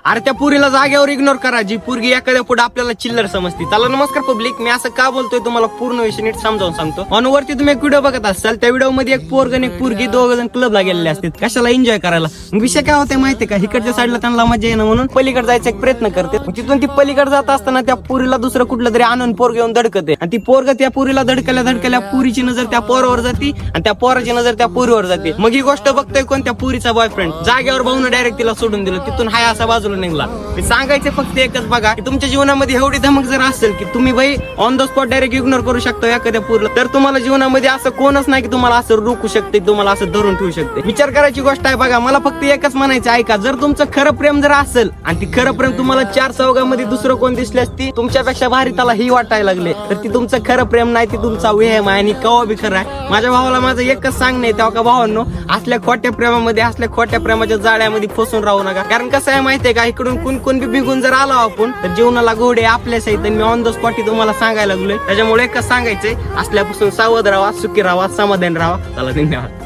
अरे त्या पुरीला जागेवर इग्नोर करा जी पुरगी एखाद्या पुढे आपल्याला चिल्लर समजते. चला नमस्कार पब्लिक, मी असं का बोलतोय तुम्हाला पूर्ण विषय नीट समजावून सांगतो. ऑनवरती तुम्ही एक व्हिडिओ बघत असाल, त्या व्हिडिओ मध्ये एक पोरग आणि एक पुरगी दोघ जण क्लबला गेलेले असतात कशाला एन्जॉय करायला. विषय काय होते माहितीये का, इकडच्या साईडला त्यांना मजा येणं म्हणून पलीकडे जायचा एक प्रयत्न करते. तिथून ती पलीकडे जात असताना त्या पुरीला दुसरं कुठलं तरी आणून पोरग येऊन धडकते आणि ती पोरग त्या पुरीला धडकल्या पुरीची नजर त्या पोरावर जाते आणि त्या पोराची नजर त्या पुरीवर जाते. मग ही गोष्ट बघतोय कोण, त्या पुरीचा बॉयफ्रेंड. जागेवर भाऊन डायरेक्ट तिला सोडून दिलं. तिथून हाय असा बाजूला निघला. सांगायचं फक्त एकच बघा, की तुमच्या जीवनामध्ये एवढी धमक जर असेल की तुम्ही भाई on the spot direct ignore करू शकता एखाद्या पुरीला, तर तुम्हाला जीवनामध्ये असं कोणच नाही की तुम्हाला असं रोखू शकते, तुम्हाला असं धरून ठेवू शकते. विचार करायची गोष्ट आहे बघा. मला फक्त एकच म्हणायचं, ऐका, जर तुमचं खरं प्रेम जर असेल आणि ती खरं प्रेम तुम्हाला चार चौघामध्ये दुसरं कोण दिसली असती तुमच्यापेक्षा भारी त्याला ही वाटायला लागले, तर ती तुमचं खरं प्रेम नाही, ती तुमचा वेहम आहे. आणि कवा बी खरं आहे. माझ्या भावाला माझं एकच सांगणं आहे, तेव्हा का भावांनो, असल्या खोट्या प्रेमामध्ये, असल्या खोट्या प्रेमाच्या जाळ्यामध्ये फसून राहू नका. कारण कसं आहे माहितीये का, इकडून कोण बी बिघून जर आलो आपण तर जीवनाला घोडे आपल्या सहित. मी ऑन द स्पॉट तुम्हाला सांगायला लागलोय. त्याच्यामुळे एकच सांगायचंय, असल्यापासून सावध राहा, सुखी राहा, समाधान राहा. चला धन्यवाद.